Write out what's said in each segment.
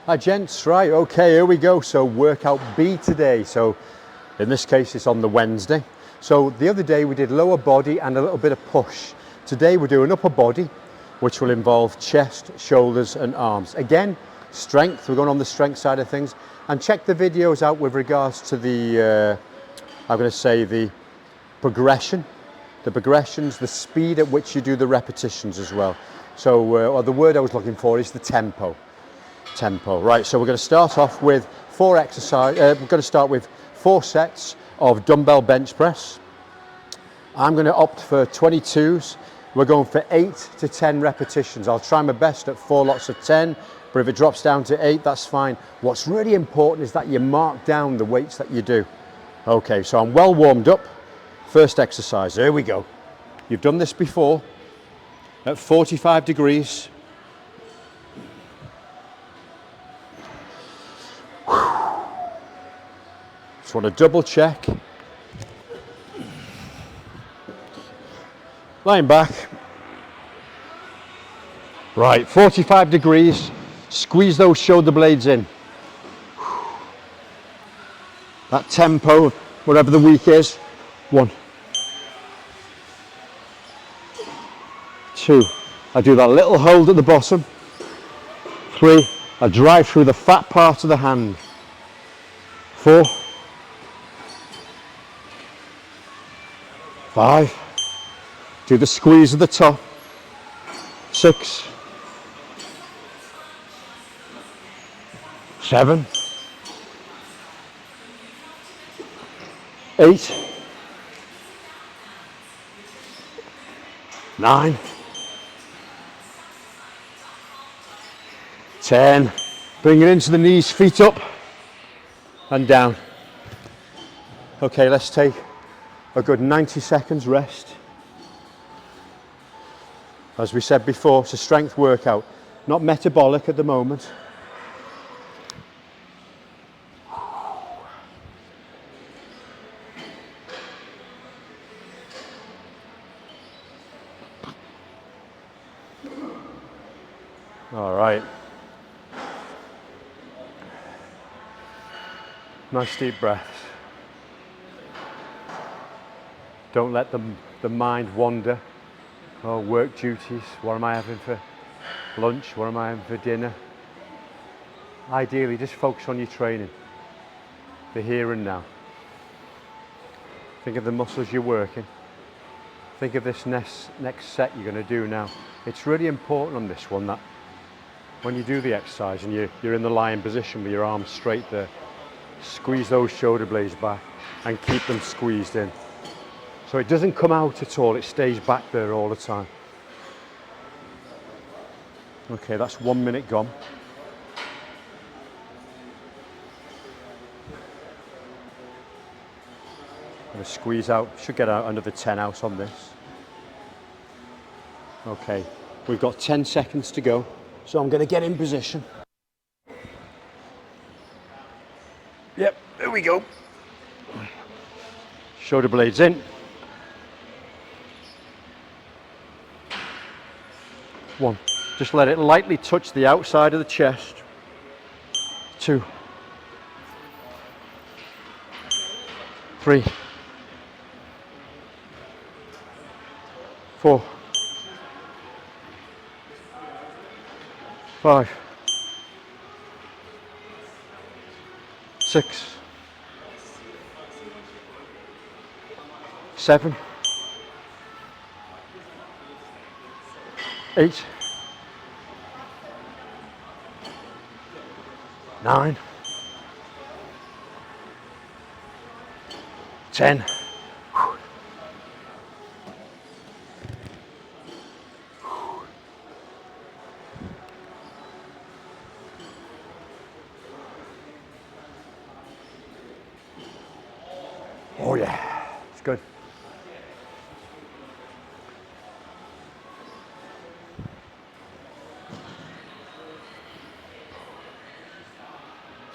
Hi gents, right, okay, here we go. So workout B today. So in this case it's on the Wednesday. So the other day we did lower body and a little bit of push. Today we're doing upper body, which will involve chest, shoulders and arms. Again, strength, we're going on the strength side of things. And check the videos out with regards to the, I'm going to say the progressions, the speed at which you do the repetitions as well. So or the word I was looking for is the tempo. Right, so we're going to start off with we're going to start with 4 sets of dumbbell bench press. I'm going to opt for 22s. We're going for 8 to 10 repetitions. I'll try my best at 4 lots of 10, but if it drops down to 8, that's fine. What's really important is that you mark down the weights that you do. Okay, so I'm well warmed up. First exercise, here we go. You've done this before at 45 degrees. Just want to double check. Lying back. Right, 45 degrees. Squeeze those shoulder blades in. That tempo, whatever the week is. 1, 2. I do that little hold at the bottom. 3. I drive through the fat part of the hand. 4. 5. Do the squeeze at the top. 6. 7. 8. 9. 10. Bring it into the knees, feet up and down. Okay, let's take a good 90 seconds rest. As we said before, it's a strength workout, not metabolic at the moment. All right. Nice deep breaths. Don't let the mind wander. Oh, work duties. What am I having for lunch? What am I having for dinner? Ideally, just focus on your training. The here and now. Think of the muscles you're working. Think of this next set you're going to do now. It's really important on this one that when you do the exercise and you're in the lying position with your arms straight there, squeeze those shoulder blades back and keep them squeezed in. So it doesn't come out at all, it stays back there all the time. Okay, that's 1 minute gone. I'm going to squeeze out, should get out another 10 out on this. Okay, we've got 10 seconds to go, so I'm going to get in position. Yep, there we go. Shoulder blades in. 1, just let it lightly touch the outside of the chest. 2, 3, 4, 5, 6, 7, 8, 9, 10. Oh yeah, it's good.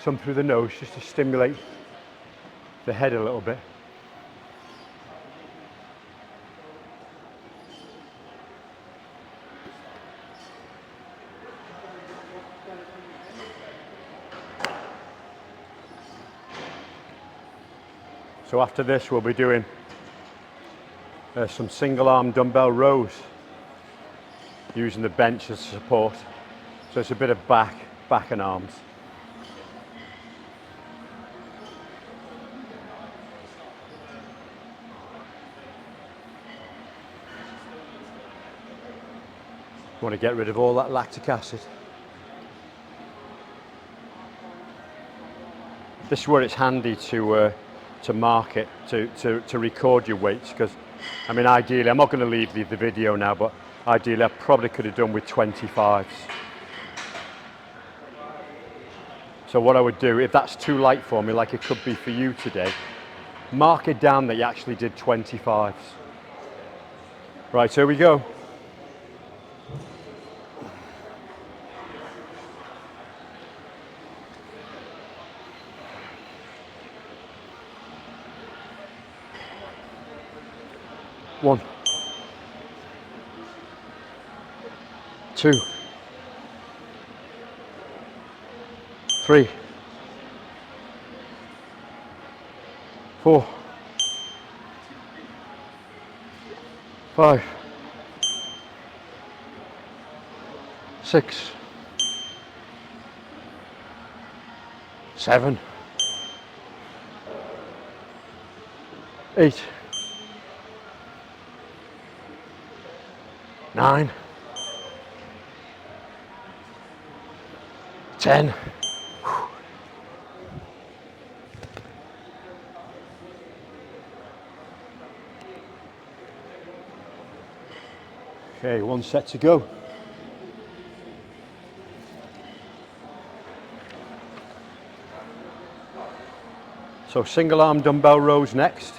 Some through the nose just to stimulate the head a little bit. So after this, we'll be doing some single arm dumbbell rows using the bench as support. So it's a bit of back and arms. You want to get rid of all that lactic acid. This is where it's handy to mark it, to record your weights, because I mean ideally, I'm not going to leave the video now, but ideally I probably could have done with 25s. So what I would do, if that's too light for me, like it could be for you today, mark it down that you actually did 25s. Right, here we go. One, two, three, four, five, six, seven, 8, 9, 10. Okay, one set to go. So single arm dumbbell rows next.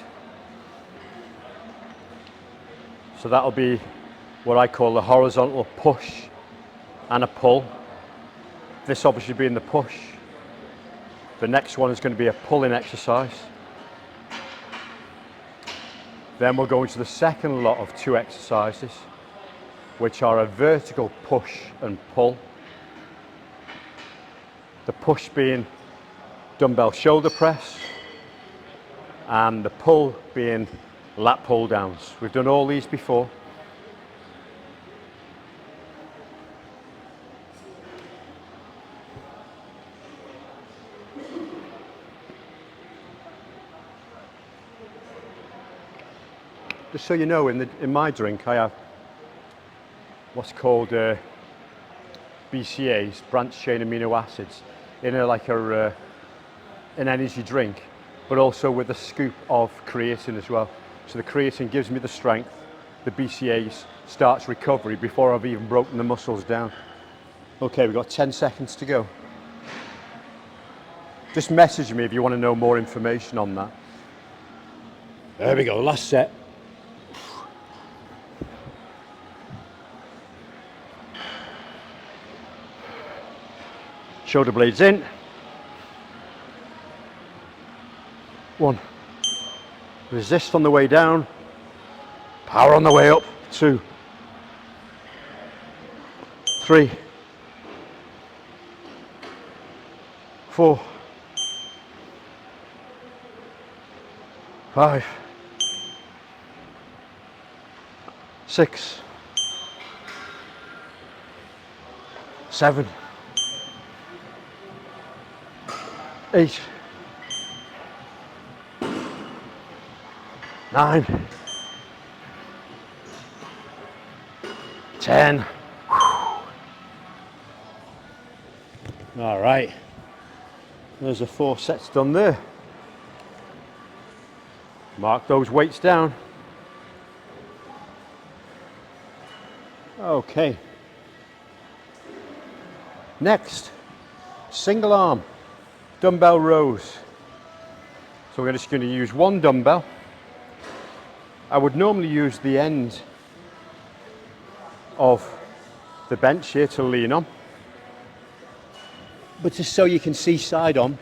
So that'll be what I call the horizontal push and a pull. This obviously being the push. The next one is going to be a pulling exercise. Then we'll go into the second lot of 2 exercises, which are a vertical push and pull. The push being dumbbell shoulder press and the pull being lat pull downs. We've done all these before. Just so you know, in my drink I have what's called BCAAs, branched chain amino acids, in an energy drink, but also with a scoop of creatine as well. So the creatine gives me the strength, the BCAAs starts recovery before I've even broken the muscles down. Okay, we've got 10 seconds to go. Just message me if you want to know more information on that. There we go, last set. Shoulder blades in. 1. Resist on the way down. Power on the way up. 2. 3. 4. 5. 6. 7. 8, 9, 10. All right, there's the 4 sets done there. Mark those weights down. Okay. Next, single arm dumbbell rows. So we're just going to use 1 dumbbell. I would normally use the end of the bench here to lean on, but just so you can see side on,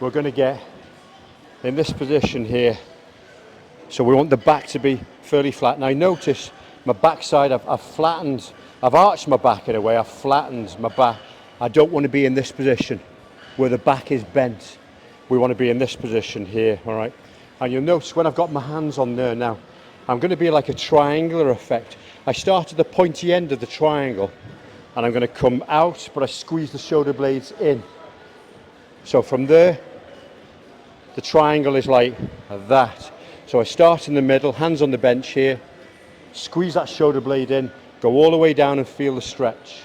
we're going to get in this position here. So we want the back to be fairly flat. Now notice my backside, I've flattened, I've arched my back in a way, I've flattened my back. I don't want to be in this position. where the back is bent. We want to be in this position here, all right? And you'll notice when I've got my hands on there now, I'm going to be like a triangular effect. I start at the pointy end of the triangle and I'm going to come out, but I squeeze the shoulder blades in. So from there, the triangle is like that. So I start in the middle, hands on the bench here, squeeze that shoulder blade in, go all the way down and feel the stretch.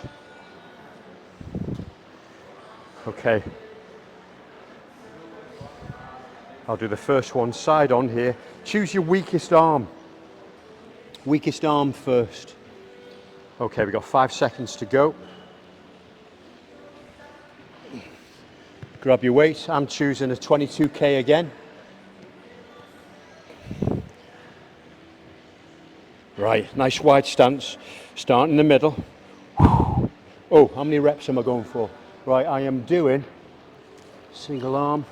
Okay. I'll do the first one side on here. Choose your weakest arm. Weakest arm first. Okay, we've got 5 seconds to go. Grab your weight. I'm choosing a 22K again. Right, nice wide stance. Start in the middle. Oh, how many reps am I going for? Right, I am doing single arm.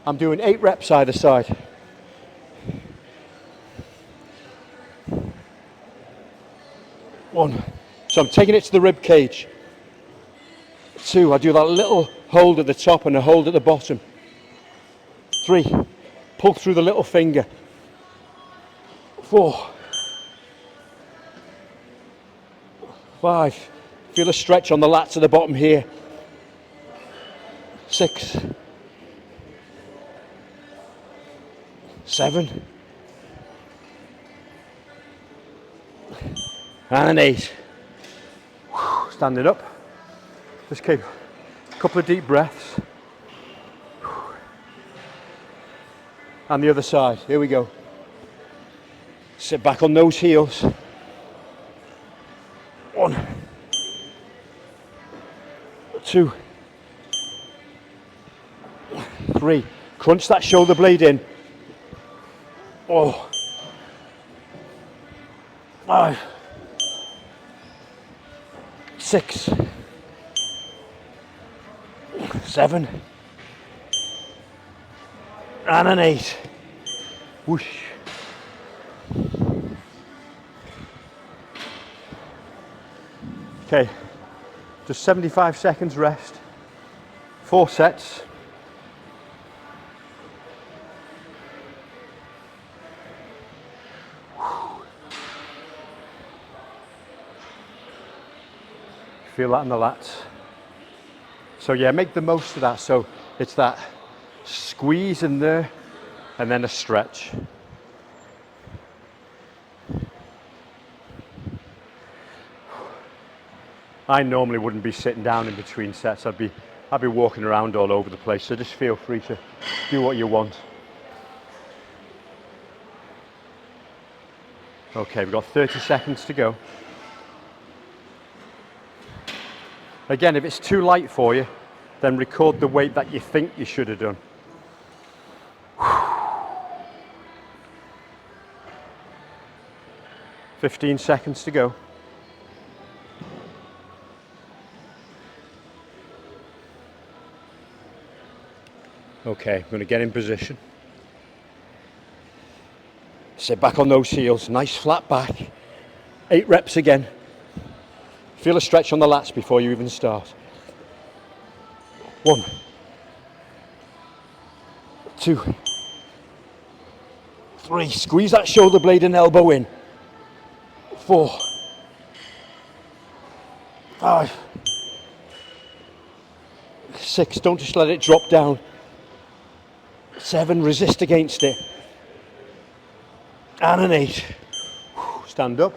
I'm doing 8 reps either side. 1. So I'm taking it to the rib cage. 2, I do that little hold at the top and a hold at the bottom. 3, pull through the little finger. 4, 5, feel a stretch on the lats at the bottom here. 6, 7, and 8. Standing up. Just keep a couple of deep breaths. And the other side. Here we go. Sit back on those heels. 1, 2, 3. Crunch that shoulder blade in. 4, 5, 6, 7, and an 8. Whoosh. Okay, just 75 seconds rest. 4 sets. Feel that in the lats. So yeah, make the most of that. So it's that squeeze in there and then a stretch. I normally wouldn't be sitting down in between sets. I'd be walking around all over the place. So just feel free to do what you want. Okay, we've got 30 seconds to go. Again, if it's too light for you, then record the weight that you think you should have done. 15 seconds to go. Okay, I'm going to get in position. Sit back on those heels, nice flat back. 8 reps again. Feel a stretch on the lats before you even start. 1, 2, 3. Squeeze that shoulder blade and elbow in. 4, 5, 6. Don't just let it drop down. 7. Resist against it. And an 8. Stand up.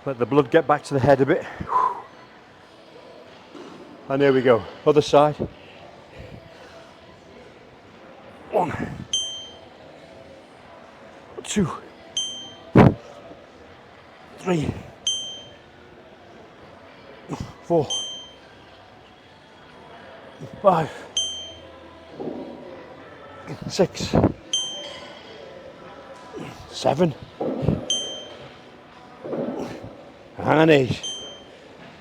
Let the blood get back to the head a bit. And there we go. Other side. 1, 2, 3, 4, 5, 6, 7, and 8.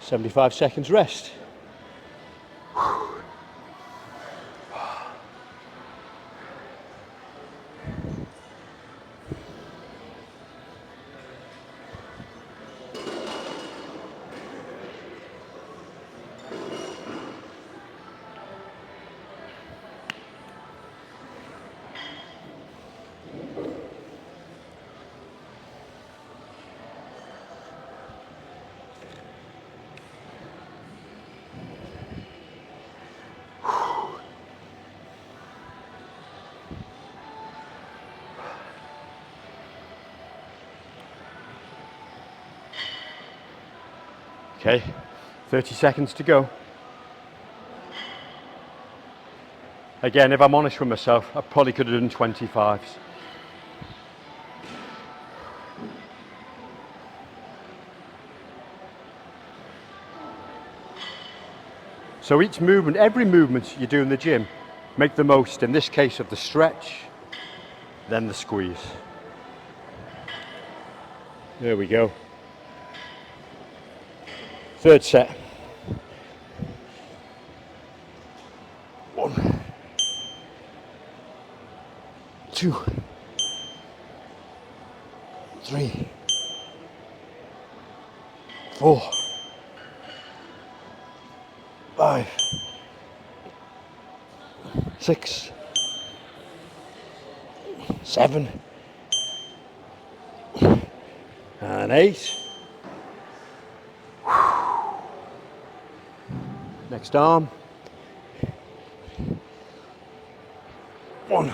75 seconds rest. Okay, 30 seconds to go. Again, if I'm honest with myself, I probably could have done 25s. So each movement, every movement you do in the gym, make the most, in this case, of the stretch, then the squeeze. There we go. Third set. 1, 2, 3, 4, 5, 6, 7, and 8. Next arm. 1,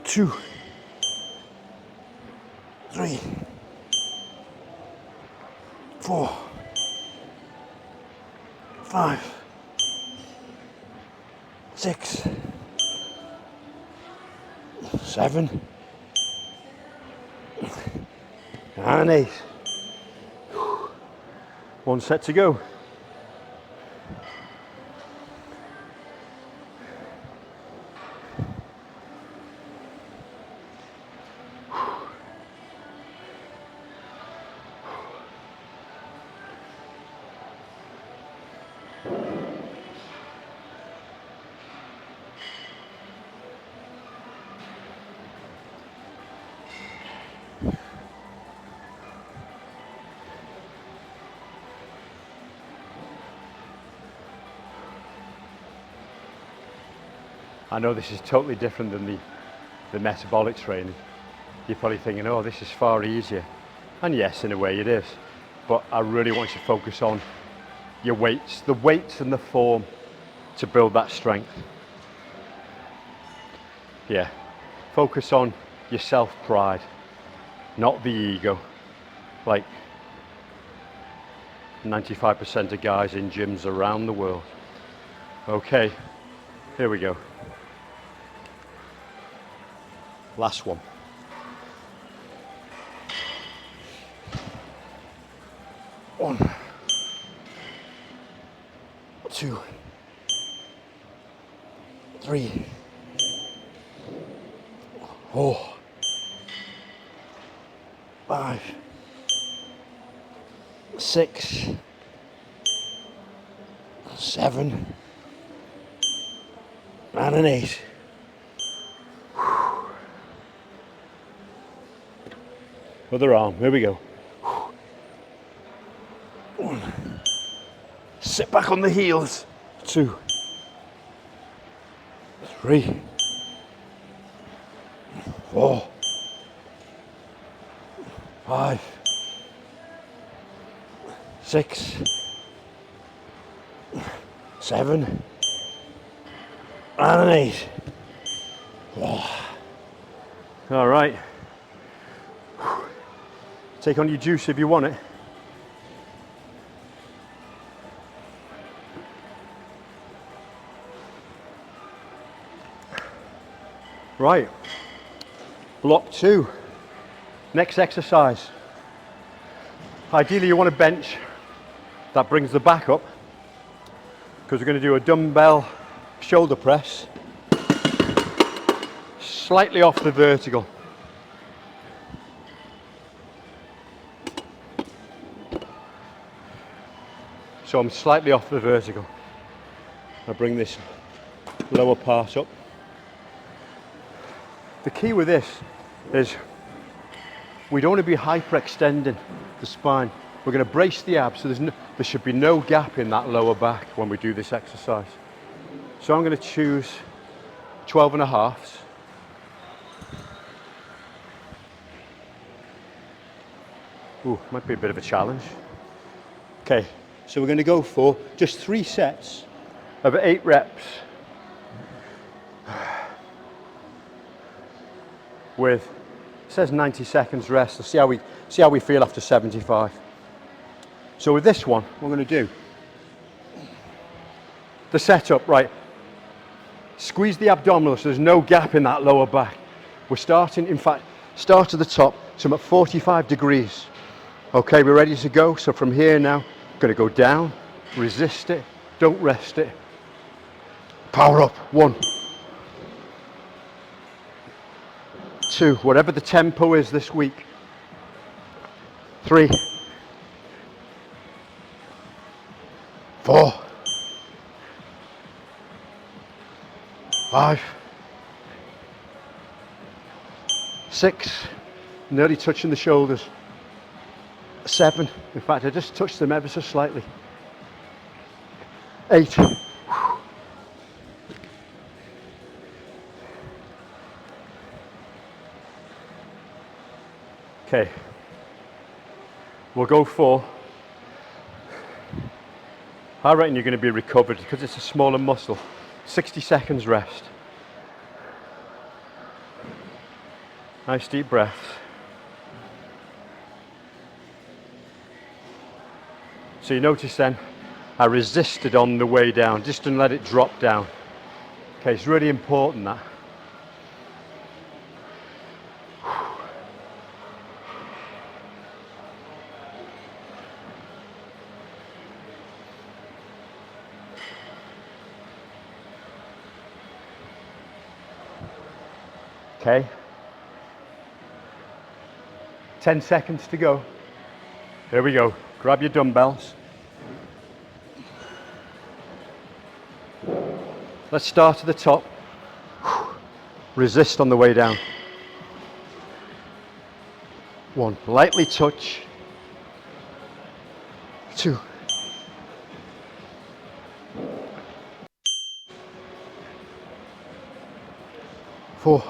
2, 3, 4, 5, 6, 7, and 8. One set to go. I know this is totally different than the metabolic training. You're probably thinking, oh, this is far easier. And yes, in a way it is. But I really want you to focus on your weights, the weights and the form to build that strength. Yeah, focus on your self-pride, not the ego. Like 95% of guys in gyms around the world. Okay, here we go. Last one. 1, 2, 3, 4, 5, 6, 7, and an 8. Other arm, here we go. 1, sit back on the heels. 2, 3, 4, 5, 6, 7, and an 8. All right. Take on your juice if you want it. Right, block 2, next exercise. Ideally you want to bench, that brings the back up, because we're going to do a dumbbell shoulder press, slightly off the vertical. So I'm slightly off the vertical. I bring this lower part up. The key with this is we don't want to be hyperextending the spine. We're going to brace the abs, so there should be no gap in that lower back when we do this exercise. So I'm going to choose 12.5s. Ooh, might be a bit of a challenge. Okay, so we're going to go for just 3 sets of 8 reps with, it says 90 seconds rest. Let's see how we feel after 75. So with this one, what we're going to do, the setup, right, squeeze the abdominals, so there's no gap in that lower back. We're starting, in fact, start at the top, so I'm at 45 degrees. Okay, we're ready to go. So from here now, going to go down, resist it, don't rest it. Power up, 1, 2, whatever the tempo is this week. 3, 4, 5, 6, nearly touching the shoulders. 7, in fact I just touched them ever so slightly. 8, okay, we'll go for, I reckon you're going to be recovered because it's a smaller muscle. 60 seconds rest. Nice deep breaths. So you notice then, I resisted on the way down, just didn't let it drop down. Okay, it's really important that. Okay. 10 seconds to go. Here we go. Grab your dumbbells. Let's start at the top. Resist on the way down. 1, lightly touch. 2. 4.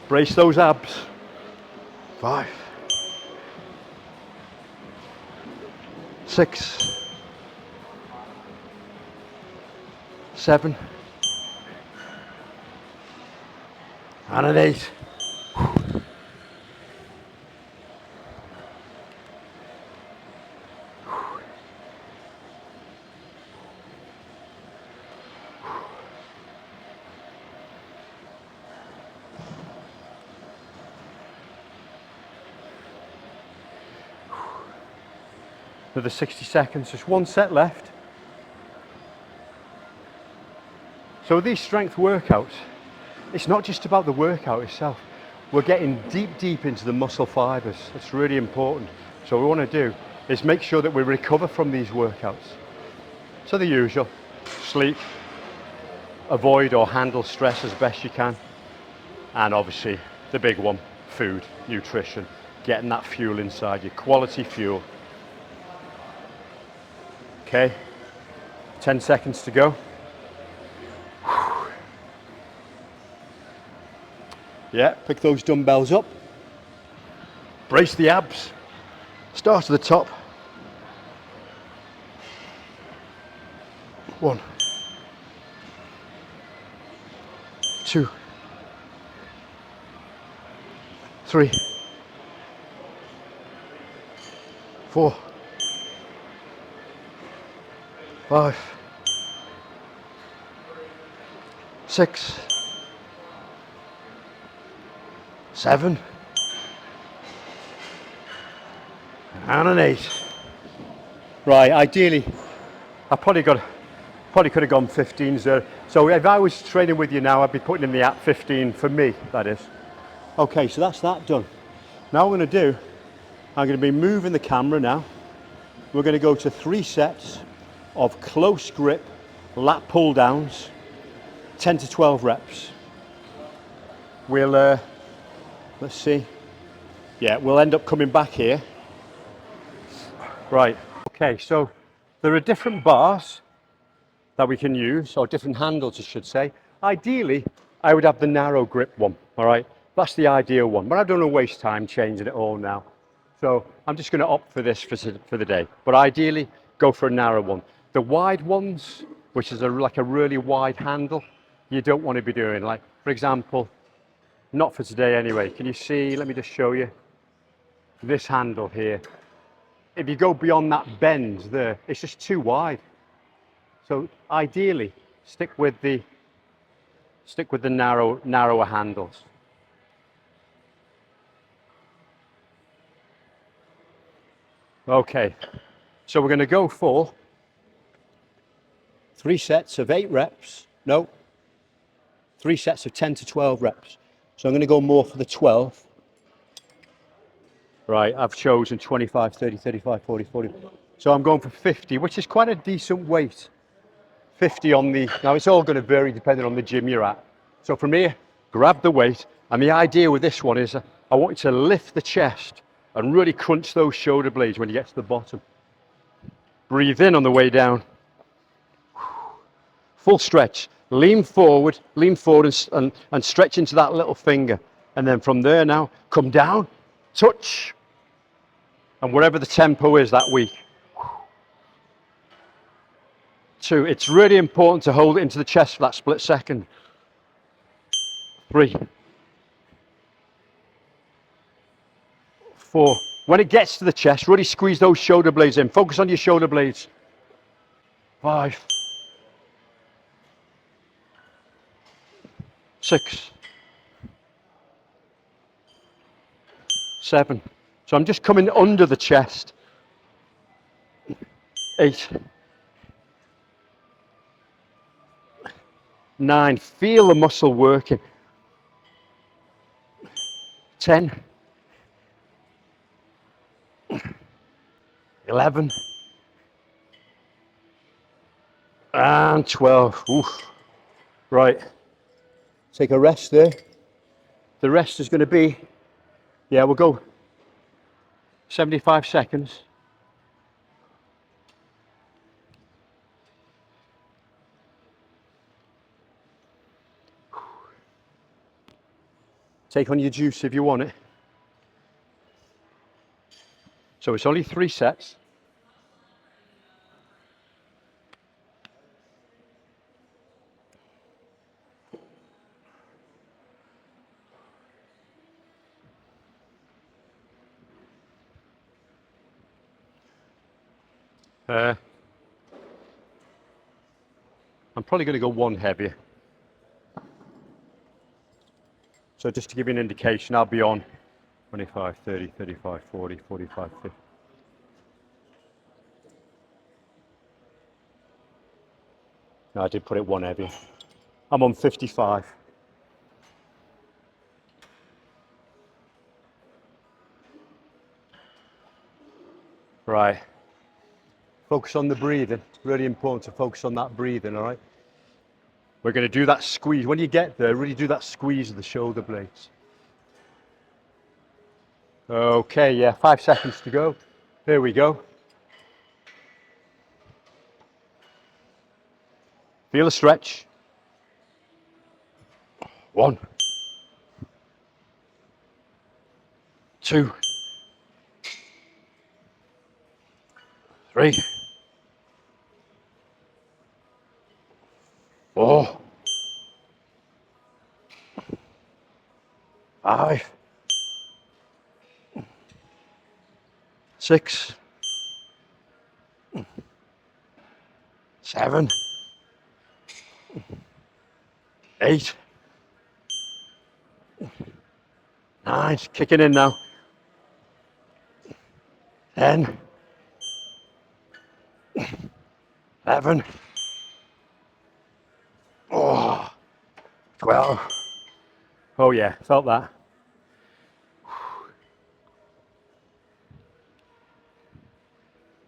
Brace those abs. 5. 6. 7. And an 8. Another 60 seconds, just 1 set left. So with these strength workouts, it's not just about the workout itself. We're getting deep into the muscle fibers. It's really important. So what we want to do is make sure that we recover from these workouts. So the usual, sleep, avoid or handle stress as best you can. And obviously the big one, food, nutrition, getting that fuel inside you, quality fuel. Okay, 10 seconds to go. Yeah, pick those dumbbells up. Brace the abs. Start at the top. 1, 2, 3, 4, 5, 6, 7, and an 8. Right, ideally, I probably could have gone 15s there. So if I was training with you now, I'd be putting in the at 15 for me, that is. Okay, so that's that done. Now what I'm going to do, I'm going to be moving the camera now. We're going to go to 3 sets of close grip lat pull downs, 10 to 12 reps. We'll, let's see. Yeah, we'll end up coming back here. Right, okay, so there are different bars that we can use, or different handles I should say. Ideally, I would have the narrow grip one, all right? That's the ideal one, but I don't want to waste time changing it all now. So I'm just going to opt for this for the day, but ideally go for a narrow one. The wide ones, which is like a really wide handle, you don't want to be doing. Like, for example, not for today anyway. Can you see, let me just show you this handle here. if you go beyond that bend there, it's just too wide. So ideally, stick with the narrower handles. Okay, so we're going to go for 3 sets of 8 reps. No, 3 sets of 10 to 12 reps. So I'm going to go more for the 12. Right, I've chosen 25, 30, 35, 40, 40. So I'm going for 50, which is quite a decent weight. 50 on the, now it's all going to vary depending on the gym you're at. So from here, grab the weight. And the idea with this one is I want you to lift the chest and really crunch those shoulder blades when you get to the bottom. Breathe in on the way down. Full stretch. Lean forward and stretch into that little finger. And then from there now, come down, touch. And whatever the tempo is that week. 2, it's really important to hold it into the chest for that split second. 3, 4. When it gets to the chest, really squeeze those shoulder blades in. Focus on your shoulder blades. 5, 6, 7. So I'm just coming under the chest. 8, 9. Feel the muscle working. 10, 11, and 12. Oof. Right. Take a rest there. The rest is going to be, yeah, we'll go 75 seconds. Take on your juice if you want it. So it's only 3 sets. I'm probably going to go 1 heavier. So just to give you an indication, I'll be on 25, 30, 35, 40, 45, 50. No, I did put it 1 heavier. I'm on 55. Right. Focus on the breathing. It's really important to focus on that breathing, all right? We're going to do that squeeze. When you get there, really do that squeeze of the shoulder blades. Okay, yeah, 5 seconds to go. Here we go. Feel the stretch. 1, 2, 3, 4, 5, 6, 7, 8, 9, kicking in now. 10, 11, 12. Oh yeah, felt that.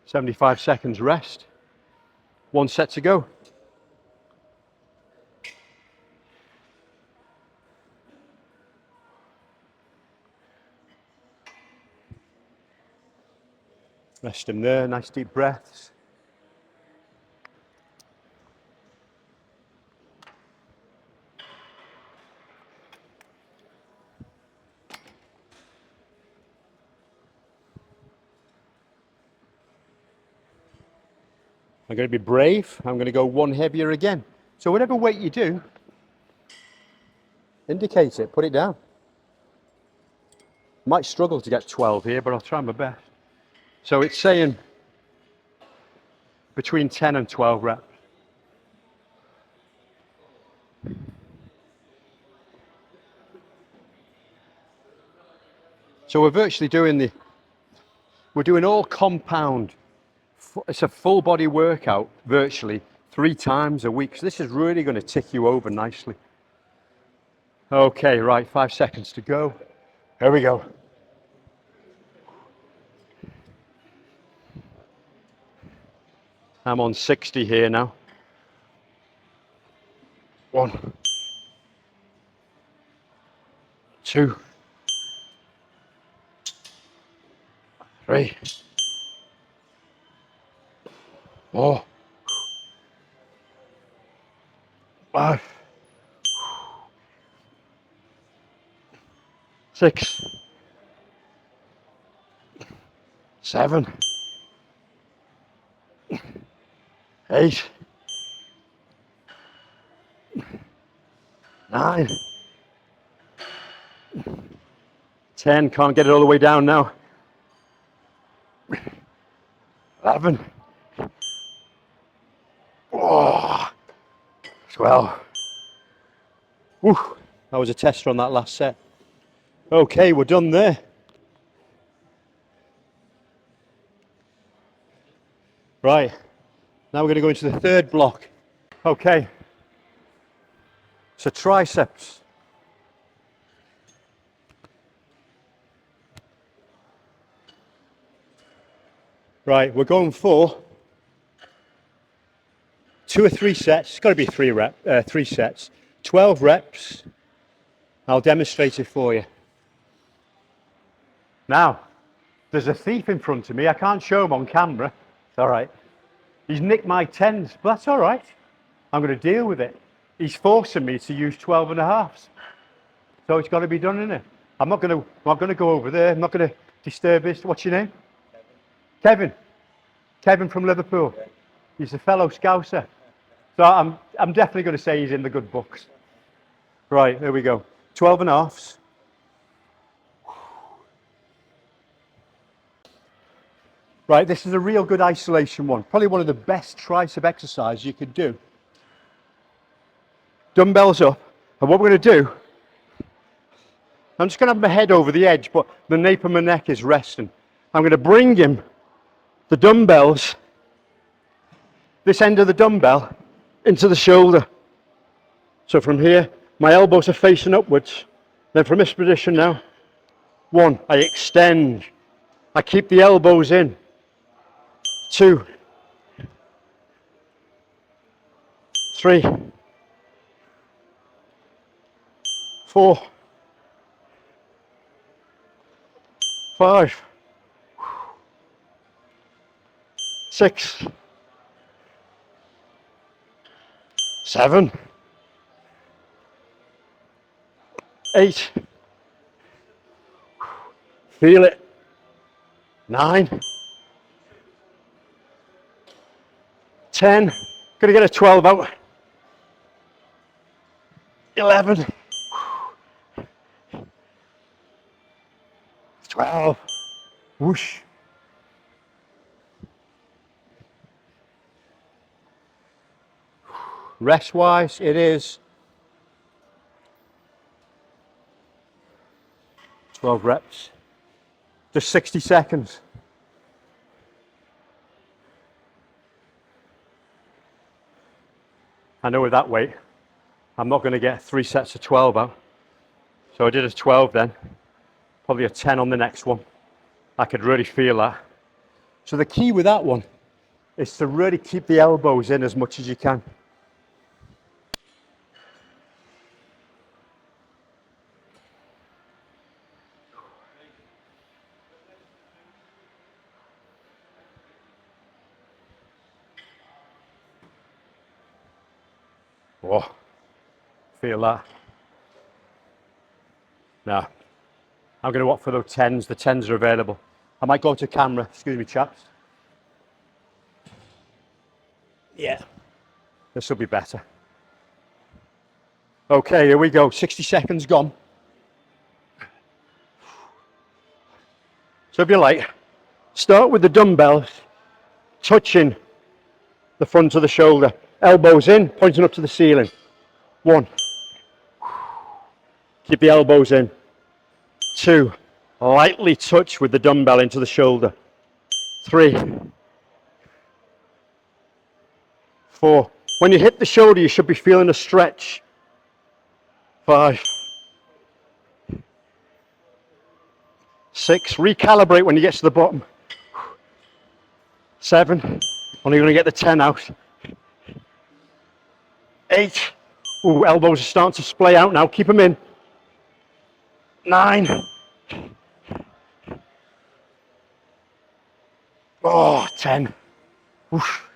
75 seconds rest. 1 set to go. Rest him there, nice deep breaths. I'm going to be brave. I'm going to go 1 heavier again. So whatever weight you do, indicate it, put it down. Might struggle to get 12 here, but I'll try my best. So it's saying between 10 and 12 reps. So we're virtually doing we're doing all compound. It's a full body workout virtually 3 times a week. So this is really going to tick you over nicely. Okay, right, 5 seconds to go. Here we go. I'm on 60 here now. 1, 2, 3, 4, 5, 6, 7, 8, 9, 10. Can't get it all the way down now. 11, 12. Whew, that was a tester on that last set. Okay, we're done there. Right, now we're going to go into the third block. Okay, so triceps. Right, we're going for 2 or 3 sets. It's got to be 3 sets. 12 reps. I'll demonstrate it for you. Now, there's a thief in front of me. I can't show him on camera. It's all right. He's nicked my 10s, but that's all right. I'm going to deal with it. He's forcing me to use 12 and a halves. So it's got to be done, isn't it? I'm not going to go over there. I'm not going to disturb this. What's your name? Kevin. Kevin from Liverpool. He's a fellow Scouser. So I'm definitely going to say he's in the good books. Right, there we go. 12 and a halves. Right, this is a real good isolation one. Probably one of the best tricep exercises you could do. Dumbbells up. And what we're going to do, I'm just going to have my head over the edge, but the nape of my neck is resting. I'm going to bring him the dumbbells, this end of the dumbbell, into the shoulder. So from here, my elbows are facing upwards. Then from this position now, 1, I extend. I keep the elbows in. 2, 3, 4, 5, 6, 7, 8, feel it, 9, 10, gonna get a 12 out, 11, 12, whoosh. Rest wise, it is 12 reps, just 60 seconds. I know with that weight, I'm not going to get 3 sets of 12 out. So I did a 12 then, probably a 10 on the next one. I could really feel that. So the key with that one is to really keep the elbows in as much as you can. Oh, feel that. Now, I'm going to opt for those 10s. The 10s are available. I might go to camera. Excuse me, chaps. Yeah, this will be better. Okay, here we go. 60 seconds gone. So if you like, Start with the dumbbells touching the front of the shoulder. Elbows in, pointing up to the ceiling. 1. Keep the elbows in. 2. Lightly touch with the dumbbell into the shoulder. 3. 4. When you hit the shoulder, you should be feeling a stretch. 5. 6. Recalibrate when you get to the bottom. 7. Only going to get the 10 out. 8. Ooh, elbows are starting to splay out now. Keep them in. 9. Oh, 10. Oof.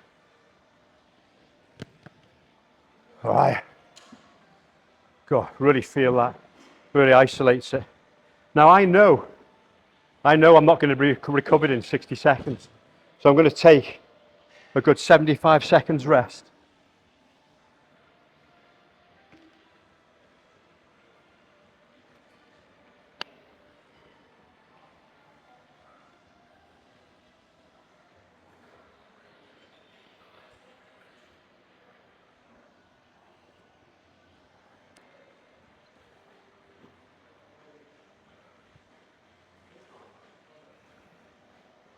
All right. God, really feel that. Really isolates it. Now I know I'm not going to be recovered in 60 seconds. So I'm going to take a good 75 seconds rest.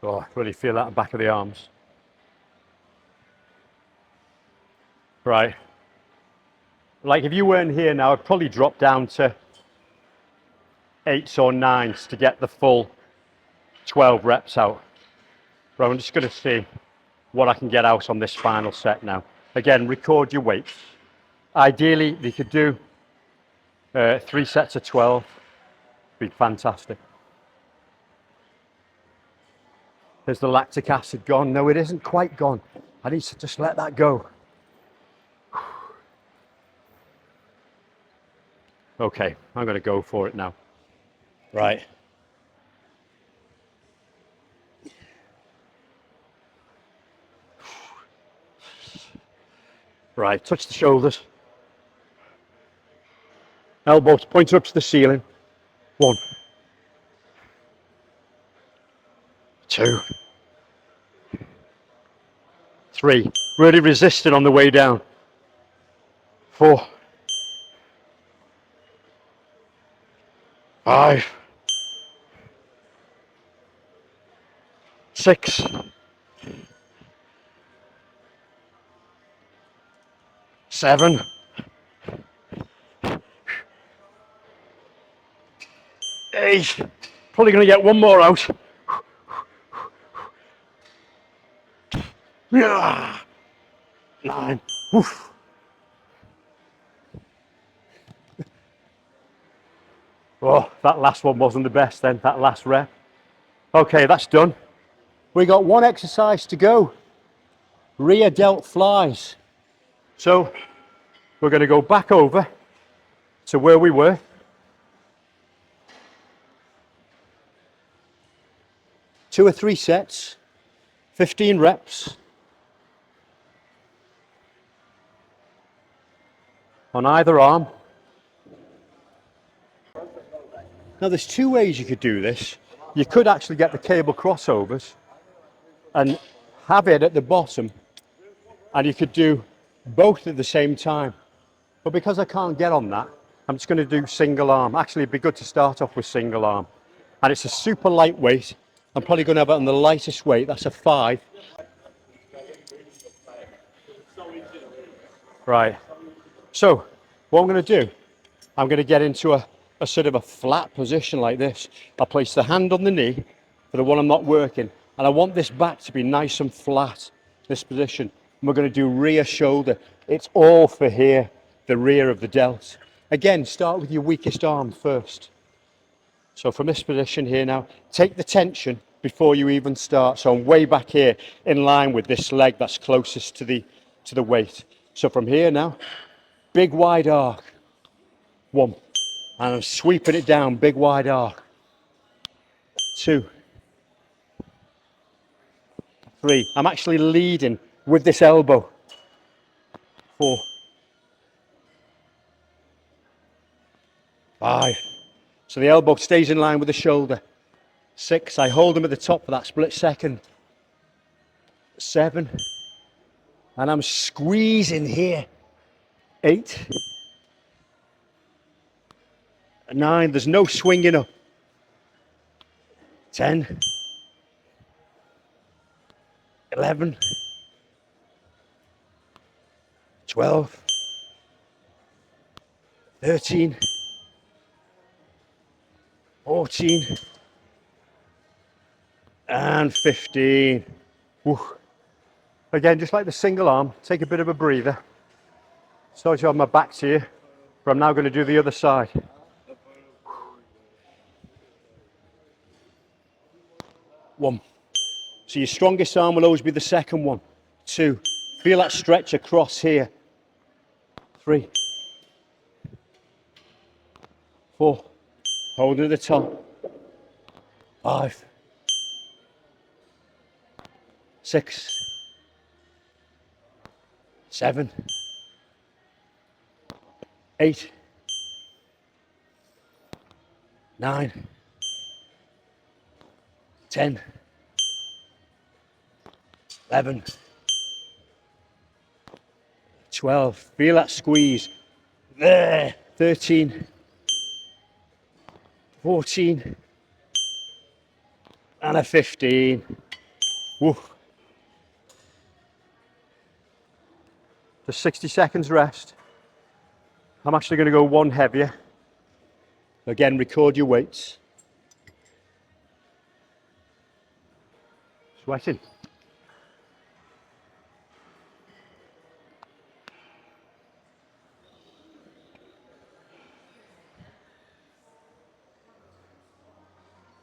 Oh, I really feel that in the back of the arms. Right. Like if you weren't here now, I'd probably drop down to 8s or 9s to get the full 12 reps out. But I'm just going to see what I can get out on this final set now. Again, record your weights. Ideally, you could do 3 sets of 12. Be fantastic. Is the lactic acid gone? No, it isn't quite gone. I need to just let that go. Okay, I'm going to go for it now. Right. Right, touch the shoulders. Elbows point up to the ceiling. 1. 2. 3. Really resisting on the way down. 4. 5. 6. 7. 8. Probably going to get one more out. 9. Oof. Oh, that last one wasn't the best then, that last rep. Okay, that's done. We got one exercise to go. Rear delt flies. So we're going to go back over to where we were. Two or 3 sets, 15 reps. On either arm. Now there's 2 ways you could do this. You could actually get the cable crossovers and have it at the bottom, and you could do both at the same time. But because I can't get on that, I'm just going to do single arm. Actually, it'd be good to start off with single arm. And it's a super lightweight. I'm probably going to have it on the lightest weight. That's a 5. Right. So what I'm going to do, I'm going to get into a sort of a flat position like this. I'll place the hand on the knee for the one I'm not working. And I want this back to be nice and flat, this position. And we're going to do rear shoulder. It's all for here, the rear of the delt. Again, start with your weakest arm first. So from this position here now, take the tension before you even start. So I'm way back here in line with this leg that's closest to the weight. So from here now, big wide arc. 1. And I'm sweeping it down, big wide arc. 2. 3. I'm actually leading with this elbow. 4. 5. So the elbow stays in line with the shoulder. 6, I hold them at the top for that split second. 7, and I'm squeezing here. 8, 9, there's no swinging up. 10, 11, 12, 13, 14, and 15. Woo. Again, just like the single arm, take a bit of a breather. Start you on my back to you, but I'm now going to do the other side. 1. So your strongest arm will always be the second one. 2. Feel that stretch across here. 3, 4. Hold it at the top. 5, 6, 7, 8, 9, 10, 11, 12. Feel that squeeze. There. 13, 14, and a 15. Woo. Just 60 seconds rest. I'm actually going to go one heavier. Again, record your weights. Sweating.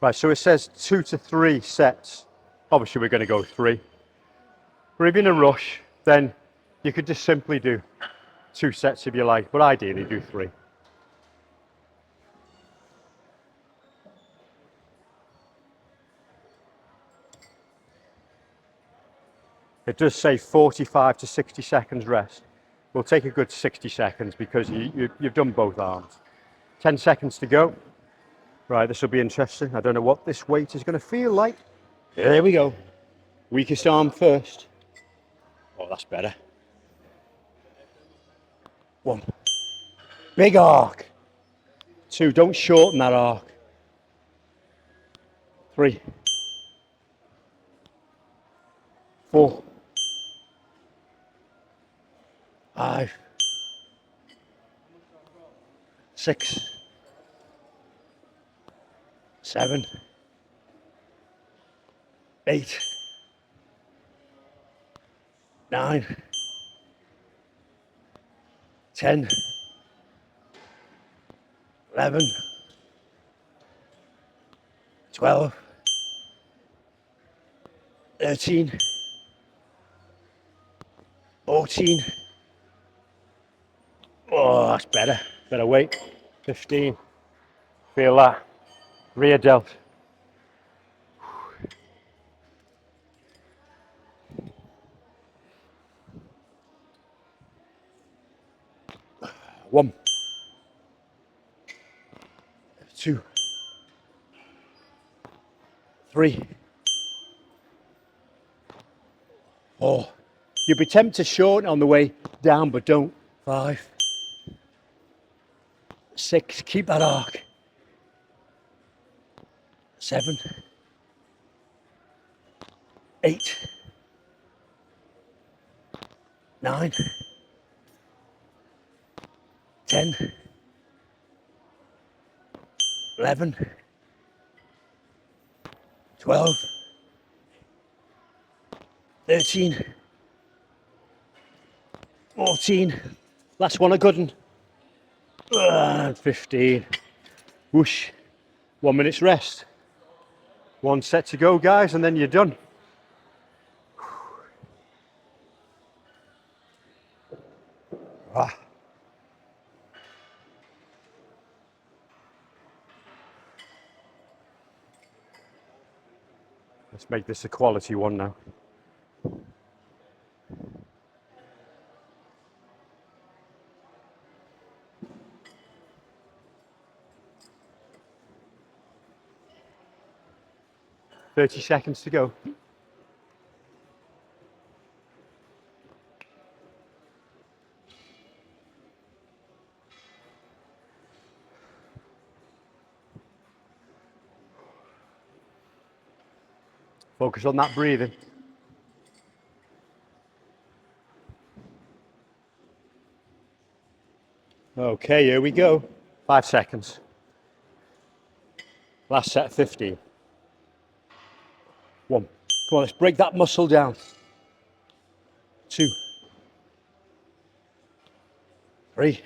Right, so it says 2 to 3 sets. Obviously, we're going to go 3. But if you're in a rush, then you could just simply do 2 sets if you like, but ideally do 3. It does say 45 to 60 seconds rest. We'll take a good 60 seconds because you've done both arms. 10 seconds to go. Right, this will be interesting. I don't know what this weight is going to feel like. There we go. Weakest arm first. Oh, that's better. 1. Big arc. 2, don't shorten that arc. 3, 4, 5, 6, 7, 8, 9, 10, 11, 12, 13, 14. Oh, that's better. Better weight. 15. Feel that. Rear delt. 1, 2, 3, 4. You'd be tempted to shorten on the way down, but don't. 5, 6. Keep that arc. 7, 8, 9, 10, 11, 12, 13, 14. Last one, a good one. And 15. Whoosh. 1 minute's rest. 1 set to go, guys, and then you're done. Ah. Let's make this a quality one now. 30 seconds to go. Focus on that breathing. Okay, here we go. 5 seconds. Last set, 15. 1. Come on, let's break that muscle down. 2. 3.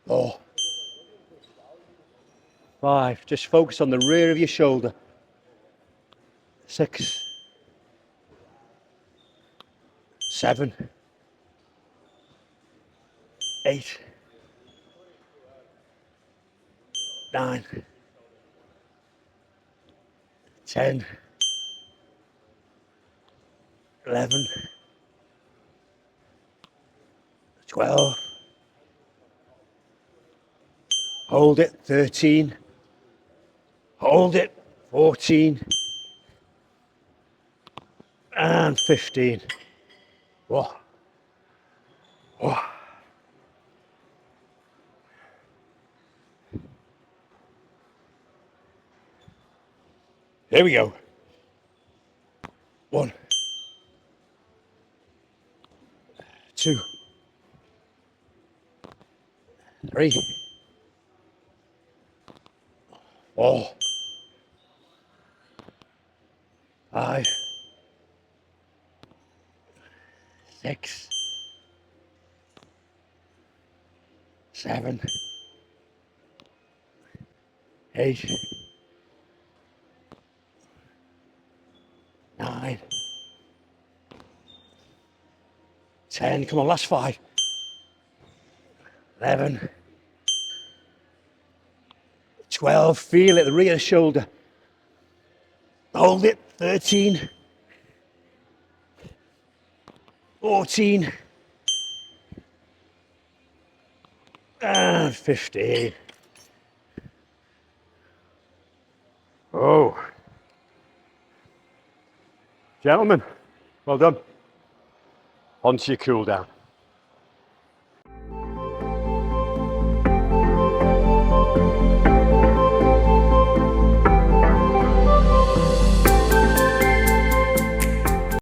4. 5. Just focus on the rear of your shoulder. 6. 7. 8. 9. 10. 11. 12. Hold it. 13. Hold it. 14. And 15. Whoa. Whoa. Here we go. 1. 2. 3. 4. 5. 6. 7. 8. 9. 10. Come on, last 5. 11. 12. Feel it, the rear shoulder. Hold it. 13. 14. And 15. Oh. Gentlemen, well done. On to your cool down.